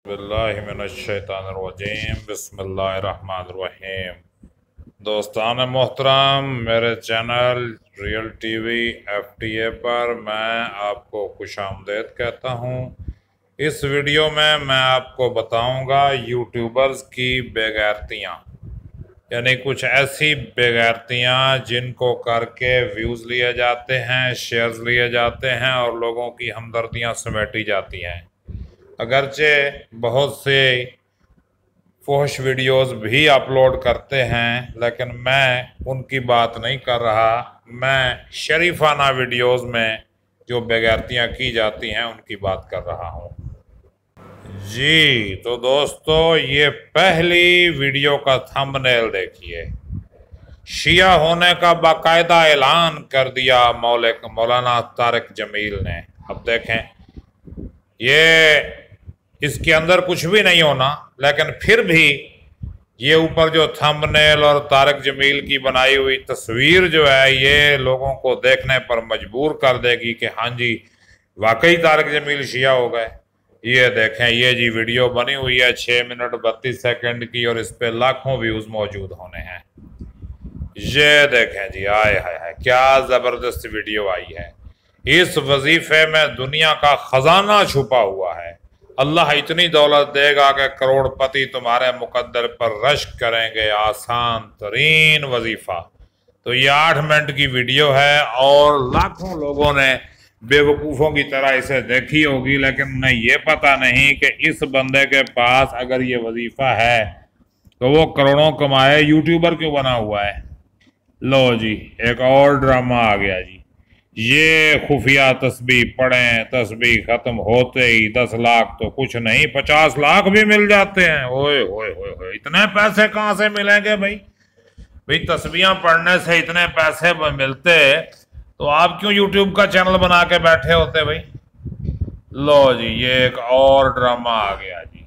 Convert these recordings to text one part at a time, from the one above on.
बिस्मिल्लाहिमिनश्शैतानिर्रजीम बिस्मिल्लाहिर्रहमानिर्रहीम। दोस्तान मोहतरम, मेरे चैनल रियल टीवी FTA पर मैं आपको खुशामदीद कहता हूँ। इस वीडियो में मैं आपको बताऊँगा यूट्यूबर्स की बेगैरतियाँ, यानी कुछ ऐसी बेगैरतियाँ जिनको करके व्यूज़ लिए जाते हैं, शेयर्स लिए जाते हैं और लोगों की हमदर्दियाँ समेटी जाती हैं। अगरचे बहुत से फहश वीडियोस भी अपलोड करते हैं, लेकिन मैं उनकी बात नहीं कर रहा। मैं शरीफाना वीडियोस में जो बेगैरतियाँ की जाती हैं उनकी बात कर रहा हूँ जी। तो दोस्तों, ये पहली वीडियो का थंबनेल देखिए। शिया होने का बाकायदा ऐलान कर दिया मौलाना तारिक जमील ने। अब देखें, ये इसके अंदर कुछ भी नहीं होना, लेकिन फिर भी ये ऊपर जो थंबनेल और तारिक जमील की बनाई हुई तस्वीर जो है, ये लोगों को देखने पर मजबूर कर देगी कि हाँ जी, वाकई तारिक जमील शिया हो गए। ये देखें, ये जी वीडियो बनी हुई है 6 मिनट 32 सेकंड की और इस पे लाखों व्यूज मौजूद होने हैं। ये देखें जी, आए हाय हाय, क्या जबरदस्त वीडियो आई है। इस वजीफे में दुनिया का खजाना छुपा हुआ है। अल्लाह इतनी दौलत देगा कि करोड़पति तुम्हारे मुकद्दर पर रश्क करेंगे। आसान तरीन वजीफा। तो ये 8 मिनट की वीडियो है और लाखों लोगों ने बेवकूफ़ों की तरह इसे देखी होगी, लेकिन उन्हें ये पता नहीं कि इस बंदे के पास अगर ये वजीफा है तो वो करोड़ों कमाए, यूट्यूबर क्यों बना हुआ है। लो जी, एक और ड्रामा आ गया जी। ये खुफिया तस्बीह पढ़ें, तस्बीह खत्म होते ही 10 लाख तो कुछ नहीं, 50 लाख भी मिल जाते हैं। ओए होए होए होए, इतने पैसे कहाँ से मिलेंगे भाई? भाई तस्बीहां पढ़ने से इतने पैसे मिलते तो आप क्यों यूट्यूब का चैनल बना के बैठे होते भाई? लो जी, ये एक और ड्रामा आ गया जी।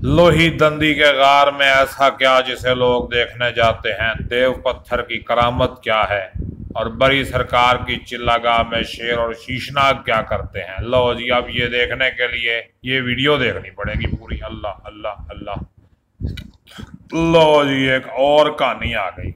लोही दंदी के गार में ऐसा क्या जिसे लोग देखने जाते हैं, देव पत्थर की करामत क्या है, और बड़ी सरकार की चिल्लागाह में शेर और शीशनाग क्या करते हैं। लो जी, अब ये देखने के लिए ये वीडियो देखनी पड़ेगी पूरी। अल्लाह अल्लाह अल्लाह। लो जी, एक और कहानी आ गई।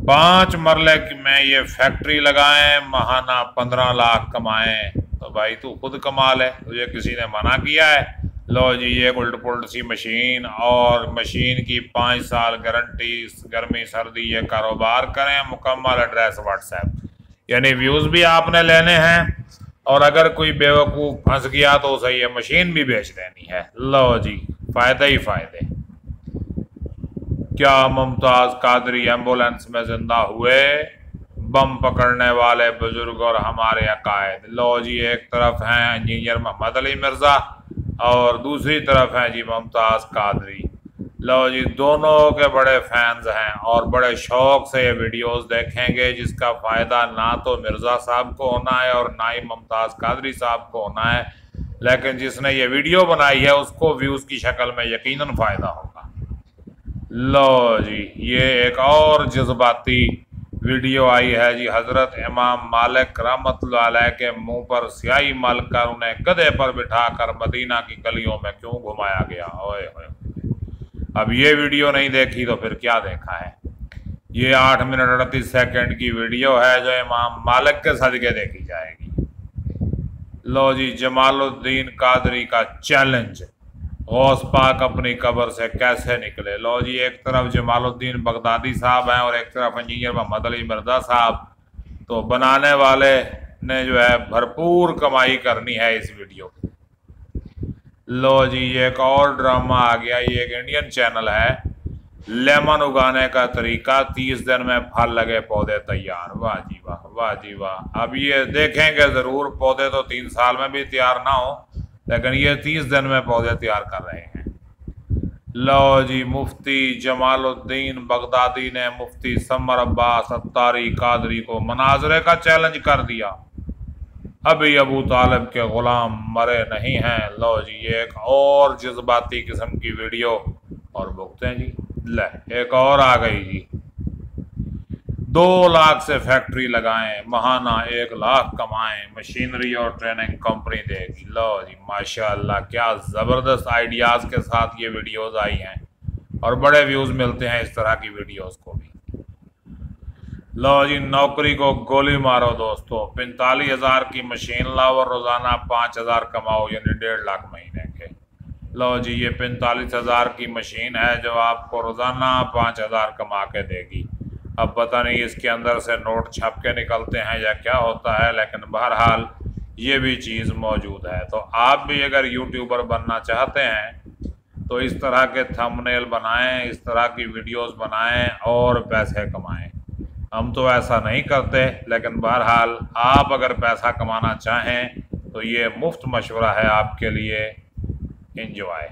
5 मरले में ये फैक्ट्री लगाएं, महाना 15 लाख कमाएं। तो भाई तू खुद कमा ले, तुझे किसी ने मना किया है? लो जी, ये उल्ट पुल्ट सी मशीन, और मशीन की 5 साल गारंटी, गर्मी सर्दी ये कारोबार करें, मुकम्मल एड्रेस व्हाट्सएप। यानी व्यूज़ भी आपने लेने हैं, और अगर कोई बेवकूफ़ फंस गया तो उसे ये मशीन भी बेच देनी है। लो जी, फ़ायदे ही फ़ायदे। क्या मुमताज़ कादरी एम्बुलेंस में जिंदा हुए, बम पकड़ने वाले बुजुर्ग और हमारे अकायद। लो जी, एक तरफ हैं इंजीनियर मोहम्मद अली मिर्ज़ा और दूसरी तरफ हैं जी मुमताज़ कादरी। लो जी, दोनों के बड़े फैंस हैं और बड़े शौक से ये वीडियोस देखेंगे, जिसका फ़ायदा ना तो मिर्ज़ा साहब को होना है और ना ही मुमताज़ कादरी साहब को होना है, लेकिन जिसने ये वीडियो बनाई है उसको व्यूज़ की शक्ल में यकीनन फ़ायदा होगा। लो जी, ये एक और जज्बाती वीडियो आई है जी। हजरत इमाम मालिक रहमतुल्लाह अलैह के मुंह पर स्याही मलकर उन्हें गधे पर बिठाकर मदीना की गलियों में क्यों घुमाया गया। ओए होए, अब ये वीडियो नहीं देखी तो फिर क्या देखा है? ये 8 मिनट 38 सेकंड की वीडियो है जो इमाम मालिक के सदके देखी जाएगी। लो जी, जमालुद्दीन कादरी का चैलेंज, गौस पाक अपनी कब्र से कैसे निकले। लो जी, एक तरफ जमालुद्दीन बगदादी साहब हैं और एक तरफ इंजीनियर मोहम्मद अली मिर्ज़ा साहब। तो बनाने वाले ने जो है भरपूर कमाई करनी है इस वीडियो की। लो जी, ये एक और ड्रामा आ गया। ये एक इंडियन चैनल है। लेमन उगाने का तरीका, 30 दिन में फल लगे पौधे तैयार। वाह जी वाह, वाह जी वाह। अब ये देखेंगे ज़रूर, पौधे तो 3 साल में भी तैयार ना हो, लेकिन ये 30 दिन में पौधे तैयार कर रहे हैं। लो जी, मुफ्ती जमालुद्दीन बगदादी ने मुफ्ती समर अब्बास अत्तारी कादरी को मनाजरे का चैलेंज कर दिया। अभी अबू तालिब के गुलाम मरे नहीं हैं। लो जी, ये एक और जज्बाती किस्म की वीडियो और भुगते हैं जी। ले, एक और आ गई जी। 2 लाख से फैक्ट्री लगाएं, महाना 1 लाख कमाएं, मशीनरी और ट्रेनिंग कंपनी देगी। लो जी माशाल्लाह, क्या ज़बरदस्त आइडियाज़ के साथ ये वीडियोस आई हैं और बड़े व्यूज़ मिलते हैं इस तरह की वीडियोस को भी। लो जी, नौकरी को गोली मारो दोस्तों। 45,000 की मशीन लाओ और रोज़ाना 5,000 कमाओ, यानी 1.5 लाख महीने के। लो जी, ये 45,000 की मशीन है जो आपको रोज़ाना 5,000 कमा के देगी। अब पता नहीं इसके अंदर से नोट छप के निकलते हैं या क्या होता है, लेकिन बहरहाल ये भी चीज़ मौजूद है। तो आप भी अगर यूट्यूबर बनना चाहते हैं तो इस तरह के थंबनेल बनाएं, इस तरह की वीडियोस बनाएं और पैसे कमाएं। हम तो ऐसा नहीं करते, लेकिन बहरहाल आप अगर पैसा कमाना चाहें तो ये मुफ्त मशवरा है आपके लिए। एंजॉय।